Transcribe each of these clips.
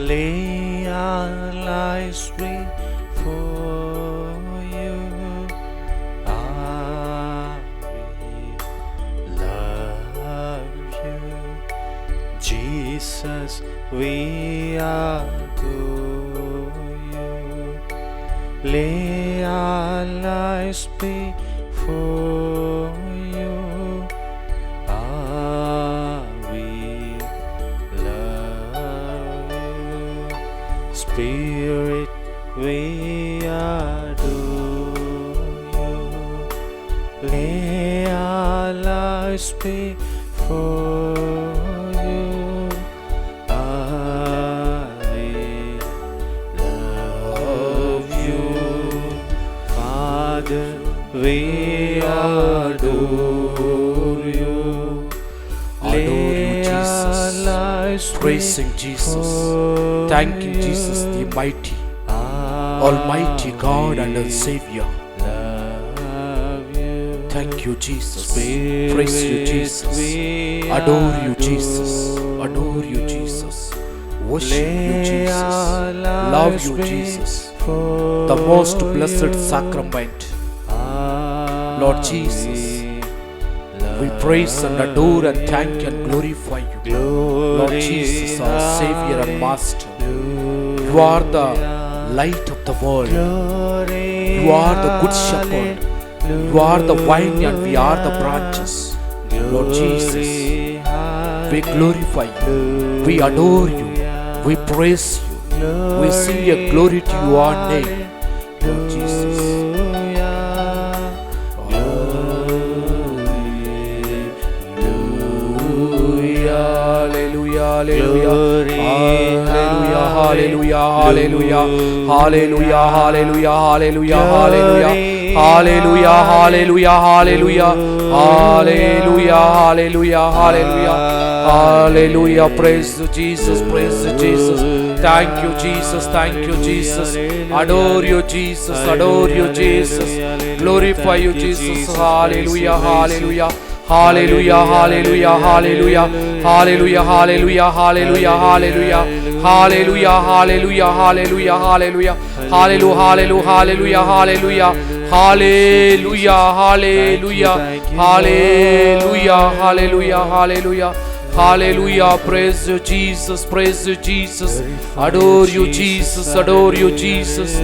lay our lives before you. Ah, we love you. Jesus, we adore you. Lay our lives before you. Ah, we love you. Spirit, we adore you. Lay our lives before you. Ah, we love you. Father, we adore you. Adore you, Jesus. Praising Jesus. Thanking Jesus, the mighty, Almighty God and our Savior. Thank you, Jesus. Praise you, Jesus. Adore you, Jesus. Adore you, Jesus. Worship you, Jesus. Love you, Jesus. The most blessed sacrament, Lord Jesus. We praise and adore and thank and glorify you, Lord Jesus, our Savior and Master. You are the light of the world. You are the good shepherd. You are the vine and we are the branches. Lord Jesus, we glorify you. We adore you. We praise you. We sing a glory to your name, Lord Jesus. Hallelujah, hallelujah, hallelujah, hallelujah, hallelujah, hallelujah, hallelujah, hallelujah, hallelujah, hallelujah, hallelujah, hallelujah, hallelujah, hallelujah. Praise to Jesus, praise to Jesus. Thank you, Jesus, thank you, Jesus. Adore you, Jesus, adore you, Jesus. Glorify you, Jesus. Hallelujah, hallelujah. Hallelujah, hallelujah, hallelujah, hallelujah, hallelujah, hallelujah, hallelujah, hallelujah, hallelujah, hallelujah, hallelujah, hallelujah, hallelujah, hallelujah, hallelujah, hallelujah, hallelujah, hallelujah, hallelujah, hallelujah. Praise you, Jesus, praise you, Jesus. Adore you, Jesus, adore you, Jesus.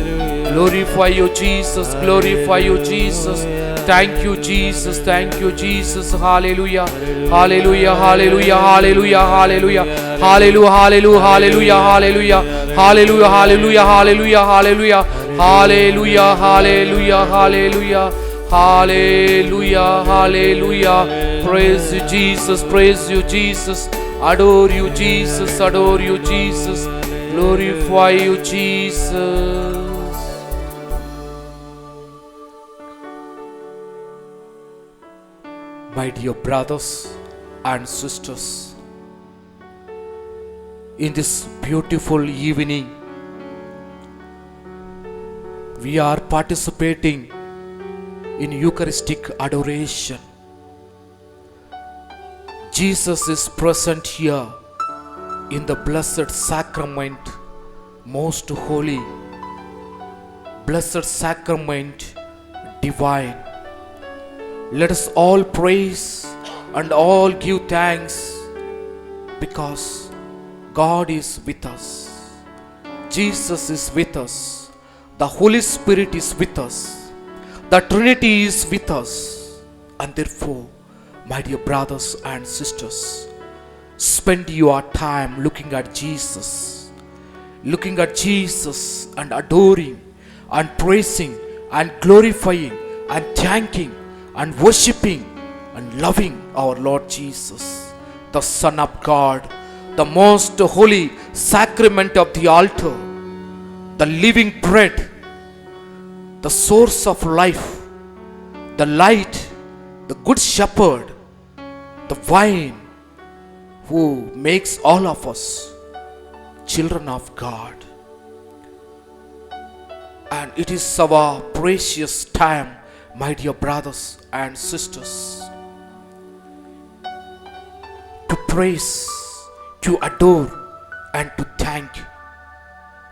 Glorify you, Jesus, glorify you, Jesus. Thank you, Jesus, thank you, Jesus. Hallelujah, hallelujah, hallelujah, hallelujah, hallelujah, hallelujah, hallelujah, hallelujah, hallelujah, hallelujah, hallelujah, hallelujah, hallelujah, hallelujah, hallelujah, hallelujah, hallelujah. Praise you, Jesus, praise you, Jesus. Adore you, Jesus, adore you, Jesus. Glorify you, Jesus. My dear brothers and sisters, in this beautiful evening, we are participating in Eucharistic adoration. Jesus is present here in the blessed sacrament, most holy, blessed sacrament, divine. Let us all praise and all give thanks because God is with us. Jesus is with us. The Holy Spirit is with us. The Trinity is with us. And therefore, my dear brothers and sisters, spend your time looking at Jesus. Looking at Jesus and adoring and praising and glorifying and thanking and worshipping and loving our Lord Jesus, the Son of God, the most holy sacrament of the altar, the living bread, the source of life, the light, the good shepherd, the vine who makes all of us children of God. And it is our precious time, my dear brothers and sisters, to praise, to adore, and to thank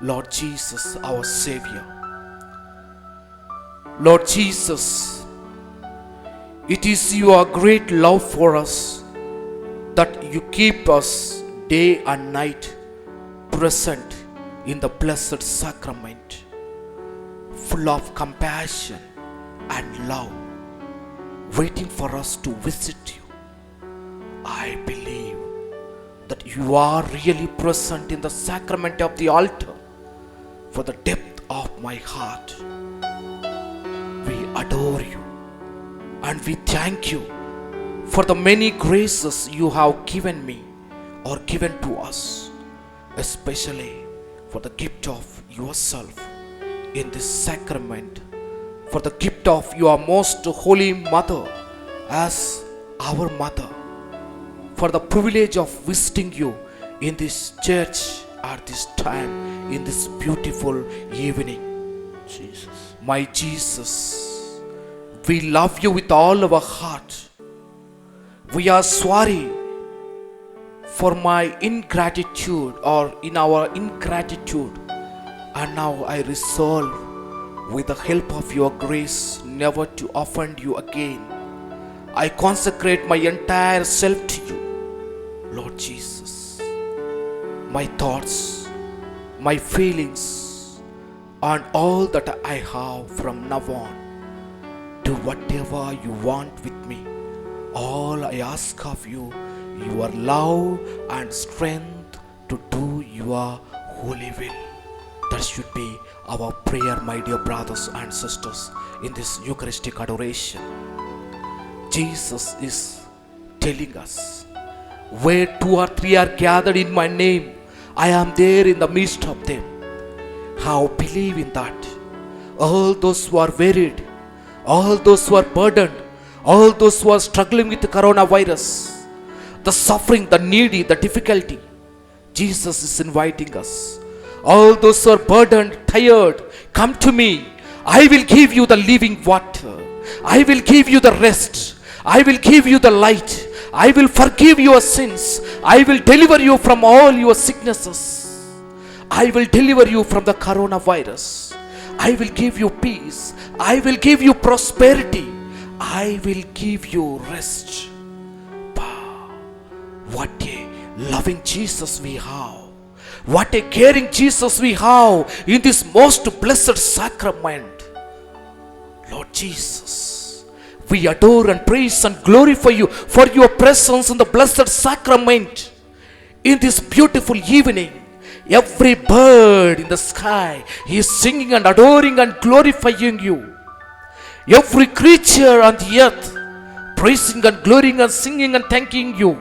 Lord Jesus, our Savior. Lord Jesus, it is your great love for us that you keep us day and night present in the blessed sacrament, full of compassion and love, waiting for us to visit you. I believe that you are really present in the sacrament of the altar. For the depth of my heart, we adore you and we thank you for the many graces you have given me or given to us, especially for the gift of yourself in this sacrament, for the gift of your most holy mother as our mother, for the privilege of visiting you in this church at this time, in this beautiful evening. Jesus. My Jesus, we love you with all our heart. We are sorry for my ingratitude or in our ingratitude, and now I resolve with the help of your grace never to offend you again. I consecrate my entire self to you, Lord Jesus. My thoughts, my feelings, and all that I have from now on, do whatever you want with me. All I ask of you, your love and strength to do your holy will. That should be our prayer, my dear brothers and sisters, in this Eucharistic adoration. Jesus is telling us, where two or three are gathered in my name, I am there in the midst of them. How believe in that. All those who are wearied, all those who are burdened, all those who are struggling with the coronavirus, the suffering, the needy, the difficulty, Jesus is inviting us. All those who are burdened, tired, come to me. I will give you the living water. I will give you the rest. I will give you the light. I will forgive your sins. I will deliver you from all your sicknesses. I will deliver you from the coronavirus. I will give you peace. I will give you prosperity. I will give you rest. Wow. What a loving Jesus we have. What a caring Jesus we have in this most blessed sacrament. Lord Jesus, we adore and praise and glorify you for your presence in the blessed sacrament in this beautiful evening. Every bird in the sky is singing and adoring and glorifying you. Every creature on the earth praising and glorying and singing and thanking you.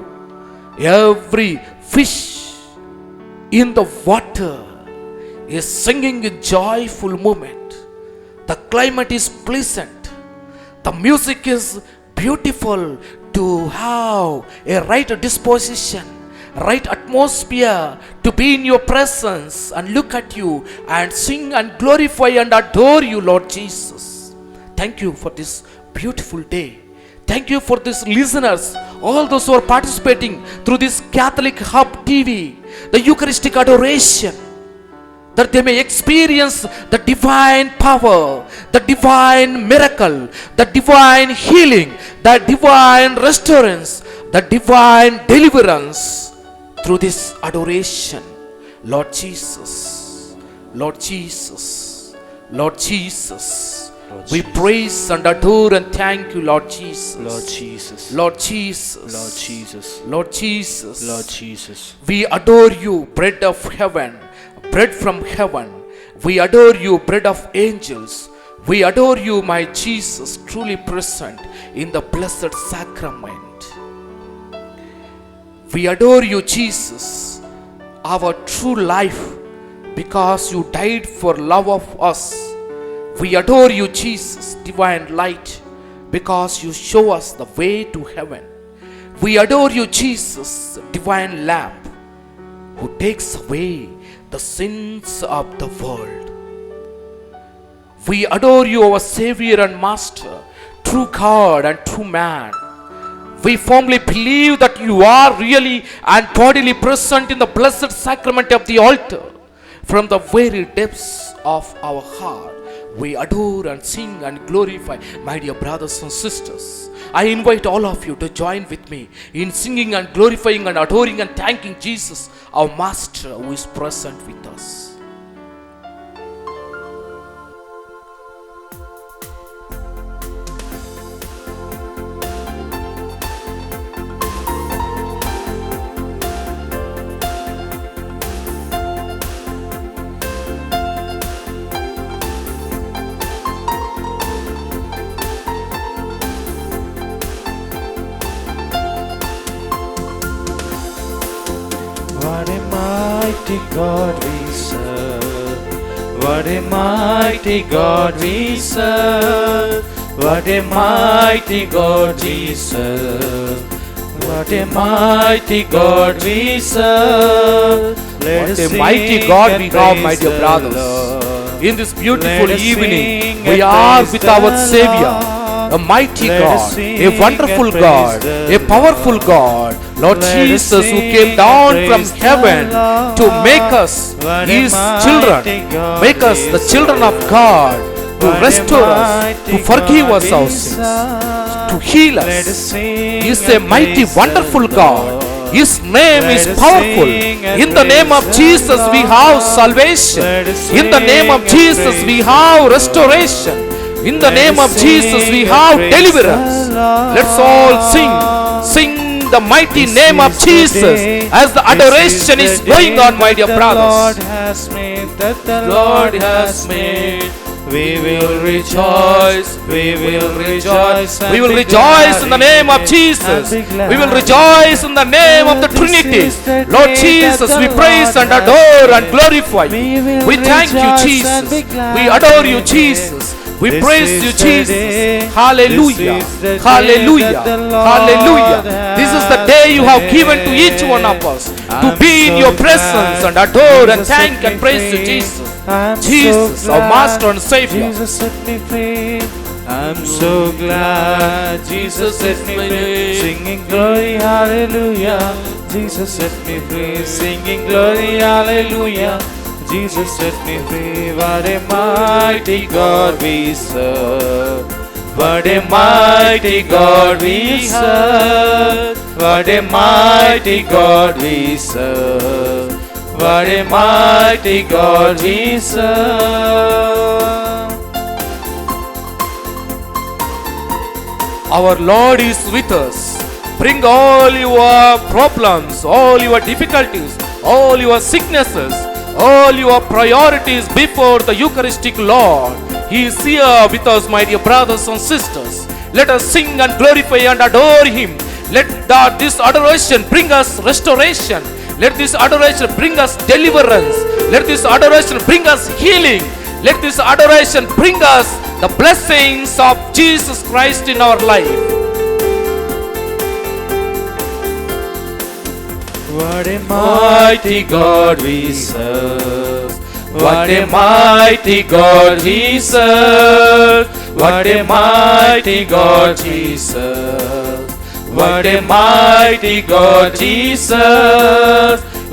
Every fish in the water is singing in joyful moment. The climate is pleasant. The music is beautiful to have a right disposition, right atmosphere to be in your presence and look at you and sing and glorify and adore you, Lord Jesus. Thank you for this beautiful day. Thank you for these listeners, all those who are participating through this Catholic Hub TV, the Eucharistic adoration, that they may experience the divine power, the divine miracle, the divine healing, the divine restorance, the divine deliverance through this adoration. Lord Jesus, Lord Jesus, Lord Jesus. We praise and adore and thank you, Lord Jesus. Lord Jesus. Lord Jesus. Lord Jesus. Lord Jesus. Lord Jesus. We adore you, bread of heaven, bread from heaven. We adore you, bread of angels. We adore you, my Jesus, truly present in the blessed sacrament. We adore you, Jesus, our true life, because you died for love of us. We adore you, Jesus, divine light, because you show us the way to heaven. We adore you, Jesus, divine lamp, who takes away the sins of the world. We adore you, our Savior and Master, true God and true man. We firmly believe that you are really and bodily present in the blessed sacrament of the altar. from the very depths of our heart, we adore and sing and glorify. My dear brothers and sisters, I invite all of you to join with me in singing and glorifying and adoring and thanking Jesus, our Master, who is present with us. What a mighty God we serve. What a mighty God we serve. What a mighty God we serve. What a mighty God we serve. What a mighty God we have, my dear brothers. In this beautiful evening, we are with our Savior, a mighty God, a wonderful God, a powerful God, Lord Jesus, who came down from heaven to make us His children, make us the children of God, to restore us, to forgive us our sins, to heal us. He is a mighty, wonderful God. His name is powerful. In the name of Jesus we have salvation. In the name of Jesus we have restoration. In the name of Jesus we have deliverance. Let's all sing the mighty name of Jesus as the adoration is going on, my dear brothers. Lord has made. We will rejoice, we will rejoice, we will rejoice in the name of Jesus. We will rejoice in the name of the Trinity. Lord Jesus, we praise and adore and glorify you. We thank you, Jesus. We adore you, Jesus. We praise you, Jesus. Hallelujah. Hallelujah. Hallelujah. This is the day you have given to each one of us to be in your presence and adore and thank and praise you, Jesus. Jesus, our Master and Savior. Jesus set me free. I'm so glad Jesus set me free. Singing glory, hallelujah. Jesus set me free. Singing glory, hallelujah. Jesus set me free. What a mighty God we serve. What a mighty God we serve. What a mighty God we serve. What a mighty God we serve. Our Lord is with us. Bring all your problems, all your difficulties, all your sicknesses, all your priorities before the Eucharistic Lord. He is here with us, my dear brothers and sisters. Let us sing and glorify and adore Him. Let this adoration bring us restoration. Let this adoration bring us deliverance. Let this adoration bring us healing. Let this adoration bring us the blessings of Jesus Christ in our life. What a mighty God we serve. What a mighty God we serve. What a mighty God we serve. What a mighty God Jesus.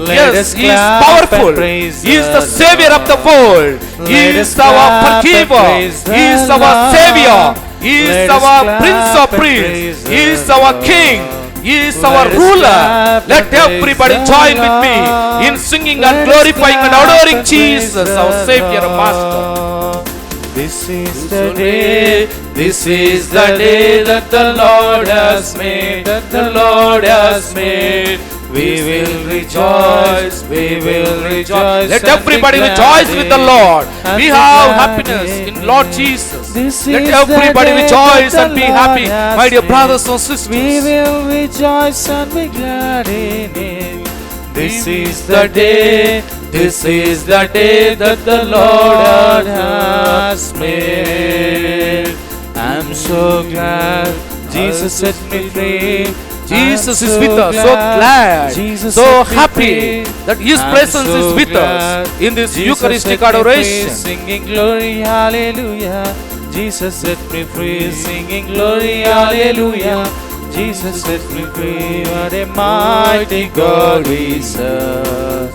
Yes, He is powerful. He is the Savior of the world. He is our forgiver. He is our Savior. He is our Prince of Priests. He is our King. He is our ruler. Let everybody join with me in singing and glorifying and adoring Jesus, our Savior and Master. This is the day, this is the day that the Lord has made, that the Lord has made. We will rejoice, we will rejoice. Let everybody rejoice with the Lord. We have happiness in Lord Jesus. Let everybody rejoice and be happy, my dear brothers and sisters. We will rejoice and be glad in Him. This is the day, this is the day that the Lord has made. I'm so glad Jesus set me free. Jesus is with us, so glad, so happy that His presence is with us in this Eucharistic adoration. Singing glory, hallelujah. Jesus set me free. Singing glory, hallelujah. Jesus set me free. What a mighty God we serve.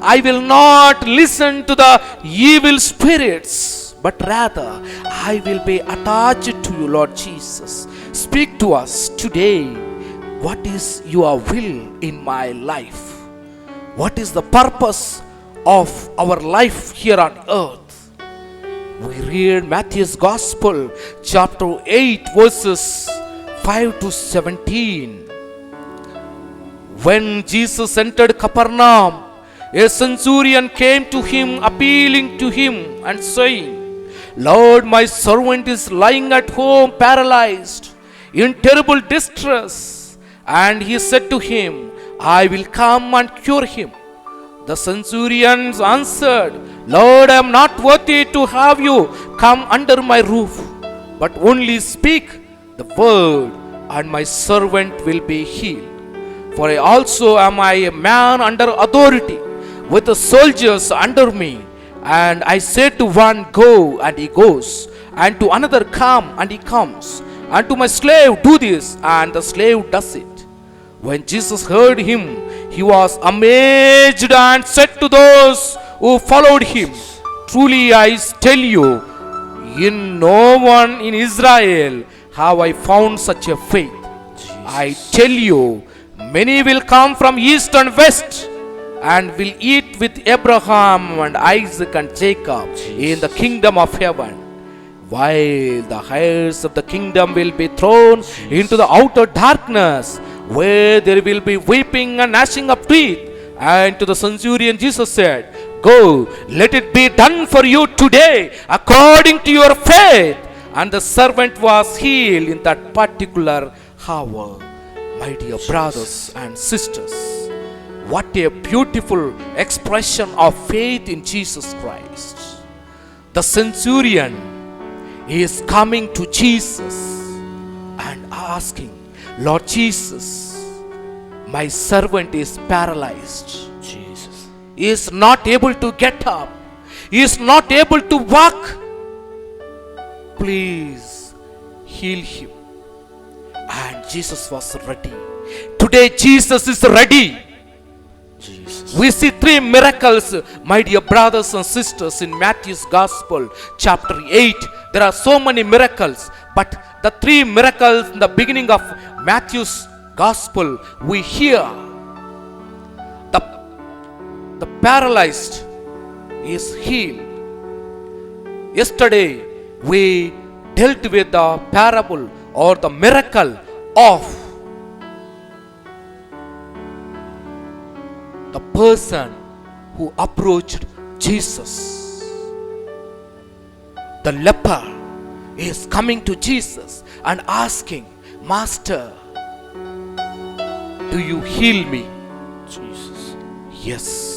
I will not listen to the evil spirits, but rather I will be attached to you, Lord Jesus. Speak to us today. What is your will in my life? What is the purpose of our life here on earth? We read Matthew's Gospel, chapter 8, verses 5 to 17. When Jesus entered Capernaum, a centurion came to him, appealing to him and saying, Lord, my servant is lying at home, paralyzed, in terrible distress. And he said to him, I will come and cure him. The centurion answered, Lord, I am not worthy to have you come under my roof, but only speak the word, and my servant will be healed. For I also am a man under authority, with the soldiers under me. And I say to one, go, and he goes, and to another, come, and he comes, and to my slave, do this, and the slave does it. When Jesus heard him, he was amazed and said to those who followed him, truly I tell you, in no one in Israel have I found such a faith. I tell you, many will come from east and west and will eat with Abraham and Isaac and Jacob in the kingdom of heaven, while the heirs of the kingdom will be thrown into the outer darkness, where there will be weeping and gnashing of teeth. And to the centurion Jesus said, go, let it be done for you today according to your faith. And the servant was healed in that particular hour. My dear brothers and sisters, what a beautiful expression of faith in Jesus Christ. The centurion is coming to Jesus and asking, Lord Jesus, my servant is paralyzed. Jesus. He is not able to get up. He is not able to walk. Please heal him. And Jesus was ready. Today Jesus is ready. Jesus. We see three miracles, my dear brothers and sisters, in Matthew's Gospel, chapter 8. There are so many miracles, but the three miracles in the beginning of Matthew's Gospel, we hear the paralyzed is healed. Yesterday, we dealt with the parable or the miracle of the person who approached Jesus. The leper is coming to Jesus and asking, Master, do you heal me? Jesus. Yes.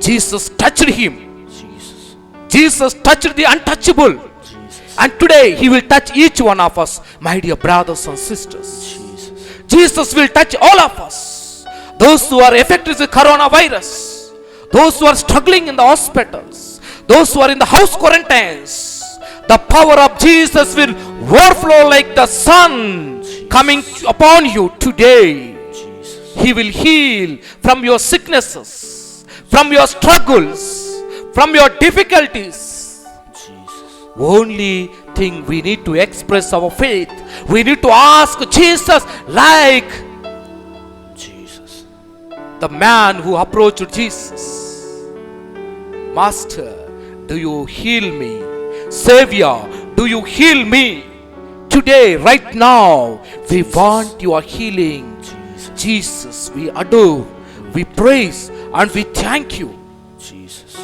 Jesus touched him. Jesus. Jesus touched the untouchable. Jesus. And today he will touch each one of us, my dear brothers and sisters. Jesus. Jesus will touch all of us. Those who are affected with coronavirus, those who are struggling in the hospitals, those who are in the house quarantines, the power of Jesus will overflow like the sun coming upon you today. Jesus. He will heal from your sicknesses, from your struggles, from your difficulties. Jesus. Only thing we need to express our faith. We need to ask Jesus, like Jesus. the man who approached Jesus. Master, do you heal me? Savior, do you heal me? Today, right now, we want your healing. Jesus. Jesus, we adore, we praise, and we thank you. Jesus.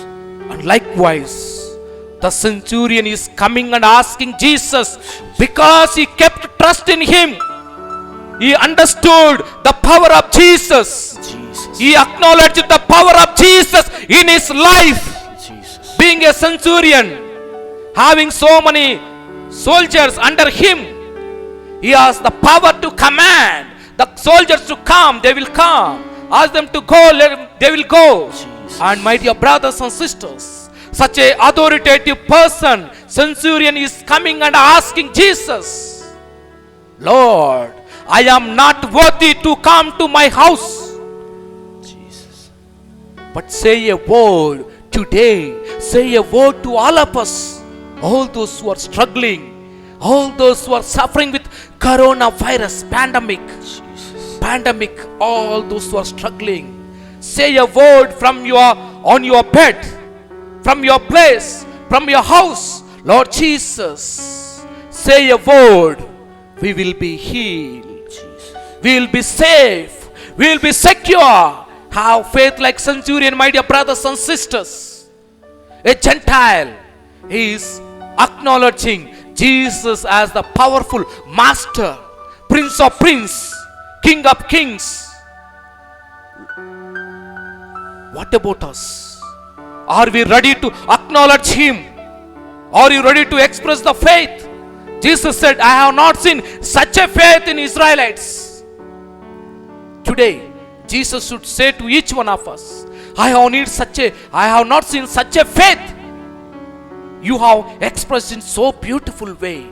And likewise, the centurion is coming and asking Jesus, because he kept trust in him. He understood the power of Jesus. Jesus. He acknowledged the power of Jesus in his life. Jesus. Being a centurion, having so many soldiers under him, he has the power to command the soldiers to come. They will come. Ask them to go, they will go. Jesus. And my dear brothers and sisters, such a authoritative person, centurion, is coming and asking Jesus, Lord, I am not worthy to come to my house. Jesus. But say a word today. Say a word to all of us. All those who are struggling, all those who are suffering with coronavirus pandemic, all those who are struggling. Say a word from on your bed, from your place, from your house. Lord Jesus, say a word. We will be healed. We will be safe. We will be secure. Have faith like centurion, my dear brothers and sisters. A Gentile is acknowledging Jesus as the powerful Master, Prince of Prince, King of Kings. What about us? Are we ready to acknowledge Him? Are you ready to express the faith? Jesus said, I have not seen such a faith in Israelites. Today, Jesus should say to each one of us, I have not seen such a faith. You have expressed in so beautiful way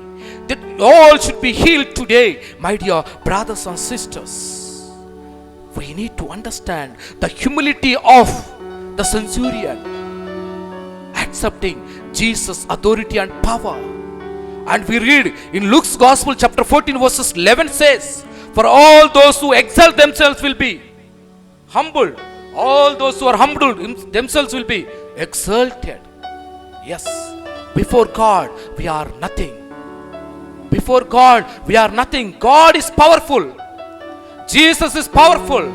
that all should be healed today, my dear brothers and sisters. We need to understand the humility of the centurion, accepting Jesus' authority and power. And we read in Luke's Gospel chapter 14 verses 11 says, for all those who exalt themselves will be humbled. All those who are humbled themselves will be exalted. Yes, before God we are nothing. Before God we are nothing. God is powerful. Jesus is powerful.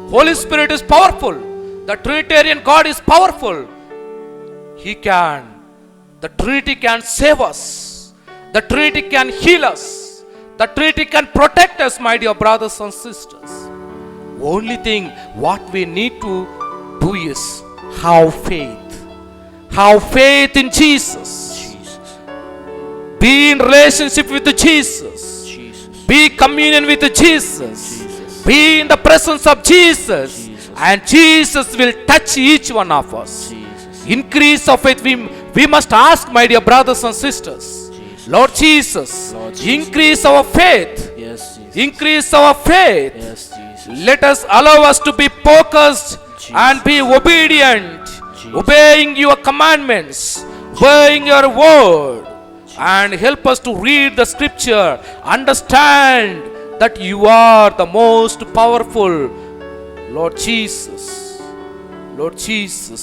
Holy Spirit is powerful. The Trinitarian God is powerful. The Trinity can save us. The Trinity can heal us. The Trinity can protect us, my dear brothers and sisters. Only thing what we need to do is have faith. Have faith in Jesus. Be in relationship with Jesus. Be communion with Jesus. Be in the presence of Jesus. And Jesus will touch each one of us. Increase of faith. We must ask, my dear brothers and sisters. Lord Jesus, increase our faith. Increase our faith. Let us allow us to be focused and be obedient, obeying your commandments, obeying your word, and help us to read the scripture, understand that you are the most powerful. Lord Jesus,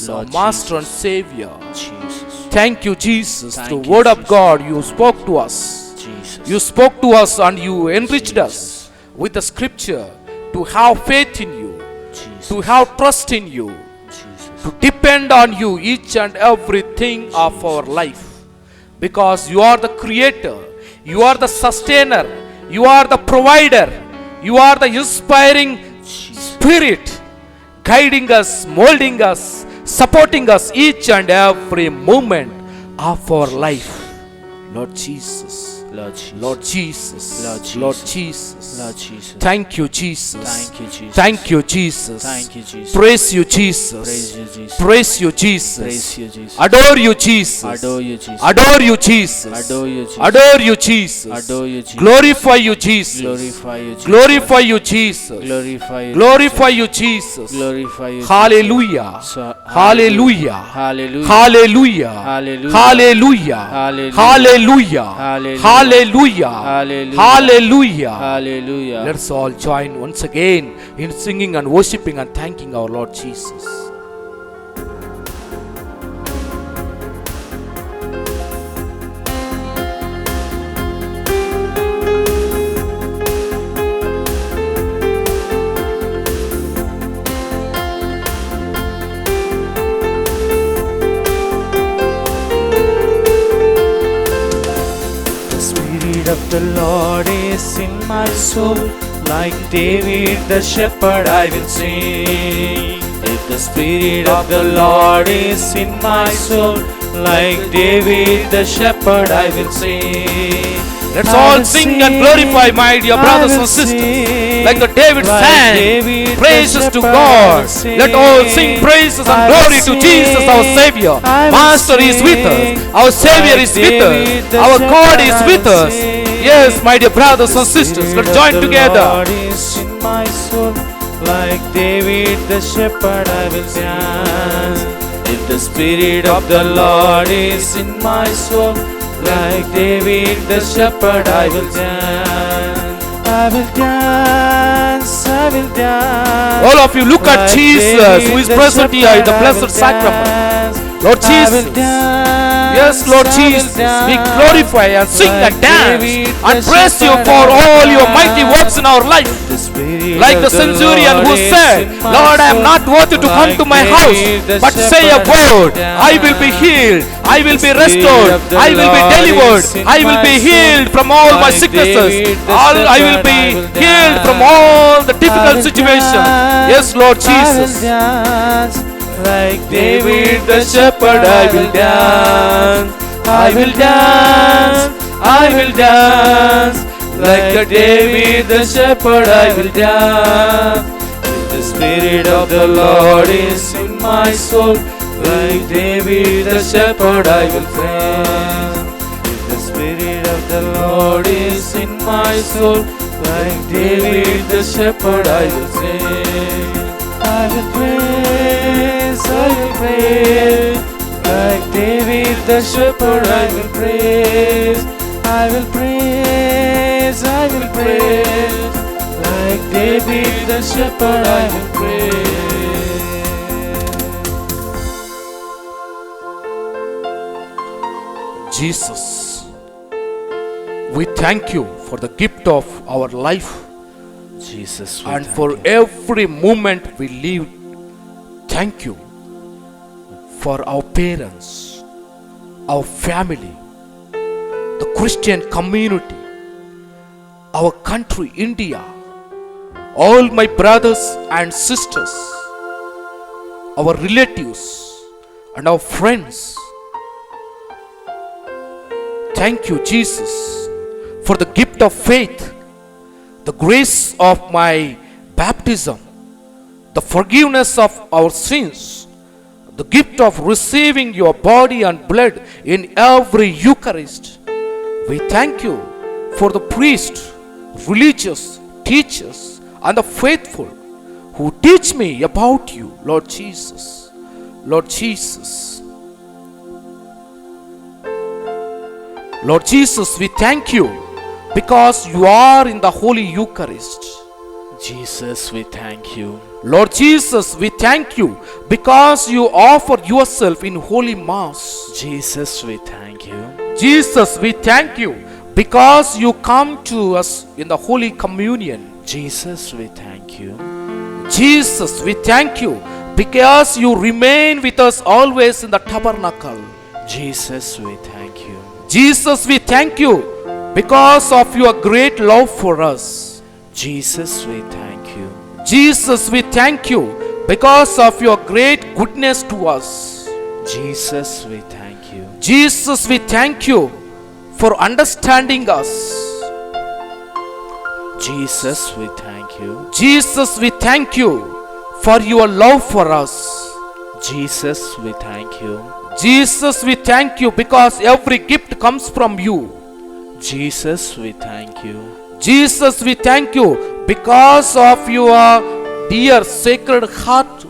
our Master and Savior. Thank you, Jesus. The word of God, you spoke to us. You spoke to us and you enriched us with the scripture to have faith in you, to have trust in you, to depend on you each and everything of our life. Because you are the creator, you are the sustainer, you are the provider, you are the inspiring spirit, guiding us, molding us, supporting us each and every moment of our life. Lord Jesus. Lord Jesus. Thank you, Jesus. Thank you, Jesus. Praise you, Jesus. Praise you, Jesus. Adore you, Jesus. Adore you, Jesus. Adore you, Jesus. Glorify you, Jesus. Glorify you, Jesus. Glorify you, Jesus. Hallelujah. Hallelujah. Hallelujah. Hallelujah. Hallelujah. Hallelujah. Hallelujah. Hallelujah. Let's all join once again in singing and worshiping and thanking our Lord Jesus. Of the Lord is in my soul, like David the shepherd I will sing. If the Spirit of the Lord is in my soul, like David the shepherd I will sing. Let's all sing and glorify, my dear brothers and sisters, like the David sang praises to God. Let all sing praises and glory to Jesus, our Savior. Master is with us, our Savior is with us, our God is with us. Yes, my dear brothers and sisters, let's join together. In my soul, Like David the shepherd I will dance. If the Spirit of the Lord is in my soul, like David the shepherd I will dance. I will dance, I will dance. All of you look at Like Jesus David who is the present here in the shepherd, I blessed will sacrament. dance. Lord I Jesus. will dance, Yes, Lord I will Jesus, we dance. glorify and sing Like and dance David and the praise you shepherd, for I will all your mighty dance. works in our life. The Spirit Like of the centurion Lord who is said, in my Lord, I am soul. not worthy to come Like to my David house, the but say a shepherd, word, I I will be healed, I will be The restored, Spirit of the I will be Lord delivered, is in I will my be soul. healed from all my Like sicknesses, David the I will shepherd, be I will healed from dance. all the I difficult will situations. dance, Yes, Lord I will Jesus. dance. Like David the shepherd I will dance. I will dance, I will dance. Like David the shepherd I will dance. If the Spirit of the Lord is in my soul, like David the shepherd I will dance. If the Spirit of the Lord is in my soul, like David the shepherd I will sing. I will praise, I will praise. Like David the shepherd I will praise. I will praise, I will praise. Like David the shepherd I will praise. Jesus, we thank you for the gift of our life Jesus, we and thank for you. every moment we live. Thank you for our parents, our family, the Christian community, our country, India, all my brothers and sisters, our relatives, and our friends. Thank you, Jesus, for the gift of faith, the grace of my baptism, the forgiveness of our sins, the gift of receiving your body and blood in every Eucharist. We thank you for the priest, religious, teachers, and the faithful who teach me about you, Lord Jesus. Lord Jesus. Lord Jesus, we thank you because you are in the Holy Eucharist. Jesus, we thank you. Lord Jesus, we thank you because you offer yourself in Holy Mass. Jesus, we thank you. Jesus, we thank you because you come to us in the Holy Communion. Jesus, we thank you. Jesus, we thank you because you remain with us always in the tabernacle. Jesus, we thank you. Jesus, we thank you because of your great love for us. Jesus, we thank you. Jesus, we thank you because of your great goodness to us. Jesus, we thank you. Jesus, we thank you for understanding us. Jesus, we thank you. Jesus, we thank you for your love for us. Jesus, we thank you. Jesus, we thank you because every gift comes from you. Jesus, we thank you. Jesus, we thank you because of your dear sacred heart.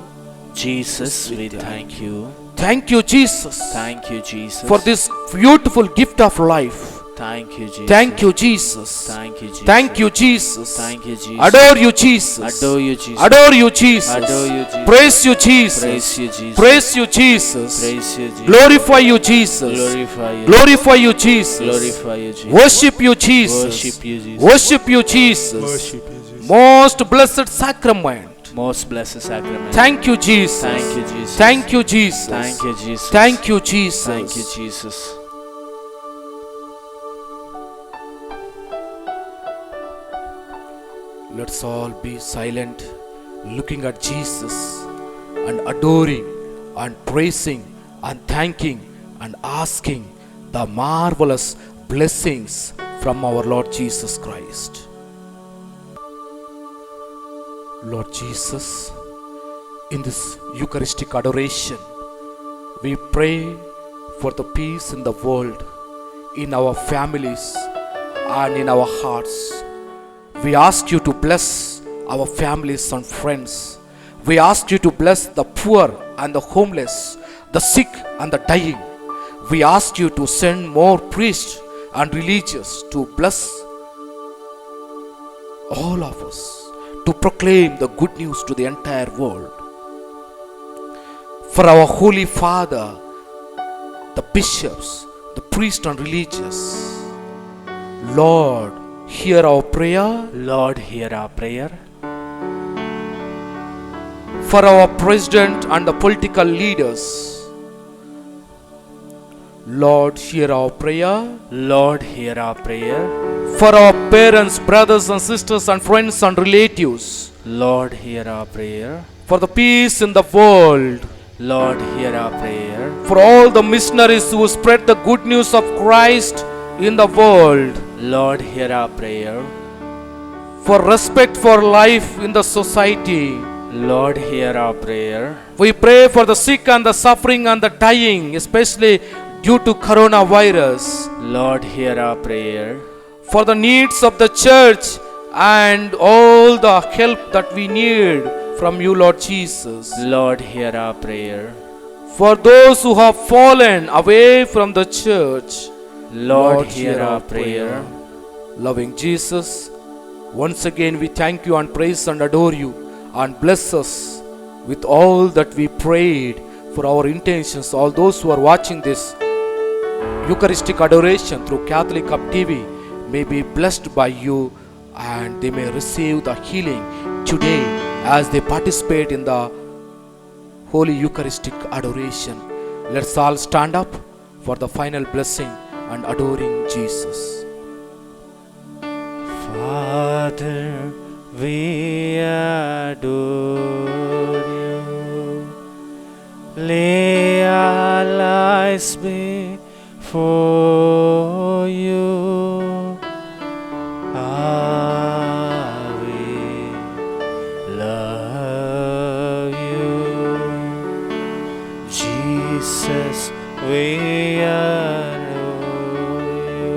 Jesus, we thank you. Thank you, Jesus, Thank you, Jesus. for this beautiful gift of life. Thank you, Jesus. Thank you, Jesus. Thank you, Jesus. Thank you, Jesus. Thank you, Jesus. Adore you, Jesus. Adore you, Jesus. Adore you, Jesus. Adore you, Jesus. Praise you, Jesus. Praise you, Jesus. Praise you, Jesus. Praise you, Jesus. Glorify you, Jesus. Glorify you. Glorify you, Jesus. Glorify you, Jesus. Worship you, Jesus. Worship you, Jesus. Worship you, Jesus. Worship you, Jesus. Most blessed sacrament. Most blessed sacrament. Thank you, Jesus. Thank you, Jesus. Thank you, Jesus. Thank you, Jesus. Thank you, Jesus. Thank you, Jesus. Let's all be silent, looking at Jesus and adoring and praising and thanking and asking the marvelous blessings from our Lord Jesus Christ. Lord Jesus, in this Eucharistic adoration, we pray for the peace in the world, in our families, and in our hearts. We ask you to bless our families and friends. We ask you to bless the poor and the homeless, the sick and the dying. We ask you to send more priests and religious to bless all of us, to proclaim the good news to the entire world. For our Holy Father, the bishops, the priests and religious, Lord, hear our prayer. Lord, hear our prayer. For our president and the political leaders, Lord, hear our prayer. Lord, hear our prayer. For our parents, brothers and sisters and friends and relatives, Lord, hear our prayer. for the peace in the world, Lord, hear our prayer. for all the missionaries who spread the good news of Christ in the world, Lord, hear our prayer. for respect for life in the society. Lord, hear our prayer. We pray for the sick and the suffering and the dying, especially due to coronavirus, Lord, hear our prayer. for the needs of the church and all the help that we need from you, Lord Jesus. Lord, hear our prayer. For those who have fallen away from the church, Lord, hear our prayer. Loving Jesus, once again we thank you and praise and adore you and bless us with all that we prayed for our intentions. All those who are watching this Eucharistic adoration through Catholic Hub TV may be blessed by you and they may receive the healing today as they participate in the Holy Eucharistic adoration. Let's all stand up for the final blessing and adoring Jesus. Father, we adore you. Lay our lives before you. We love you. Jesus, we adore you.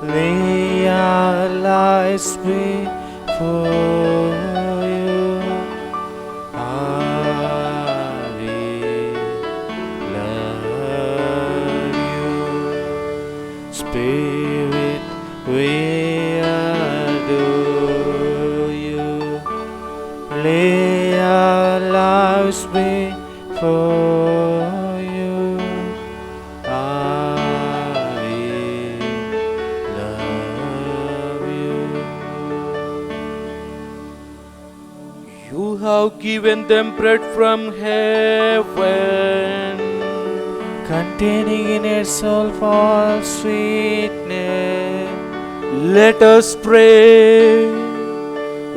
Lay our lives before you. We love you. Spirit, we adore you. Lay our lives before you. We love you. You have given them bread from heaven, Containing in its soulful sweetness. let us pray.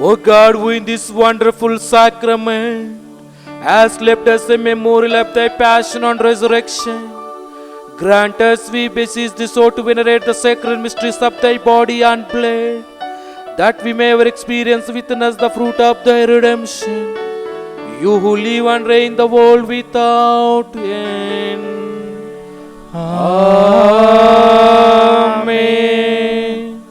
O God, who in this wonderful sacrament has left us a memorial of thy passion and resurrection, grant us, we beseech thee, so to venerate the sacred mysteries of thy body and blood, that we may ever experience within us the fruit of thy redemption. You who live and reign the world without end. Amen.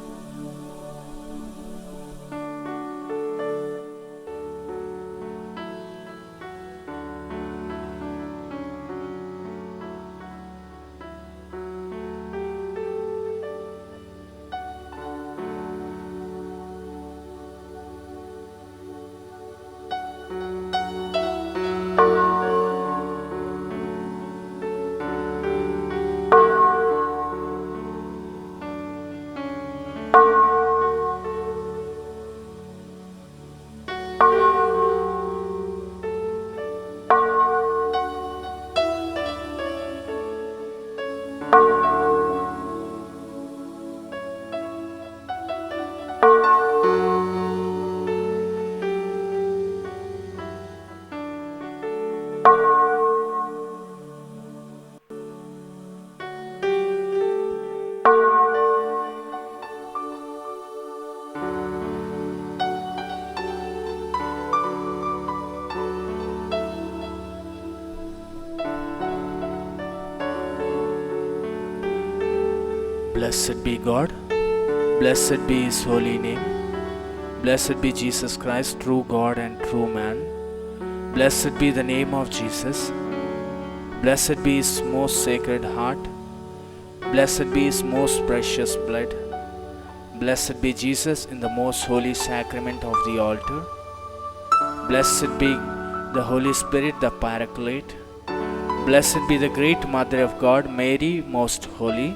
Blessed be God. Blessed be His holy name. Blessed be Jesus Christ, true God and true man. Blessed be the name of Jesus. Blessed be his most sacred heart. Blessed be his most precious blood. Blessed be Jesus in the most holy sacrament of the altar. Blessed be the Holy Spirit, the Paraclete. Blessed be the great Mother of God, Mary, most holy.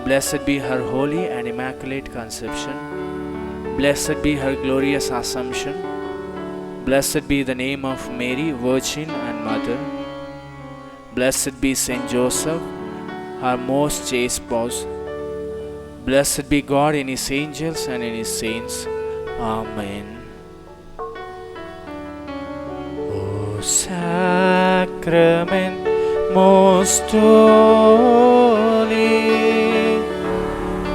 Blessed be her holy and immaculate conception. Blessed be her glorious assumption. Blessed be the name of Mary, Virgin and Mother. Blessed be Saint Joseph, her most chaste spouse. Blessed be God in his angels and in his saints. Amen. O sacrament most holy,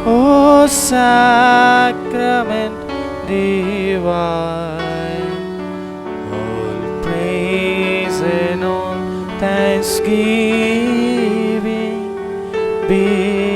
O sacrament divine, all praise and all thanksgiving be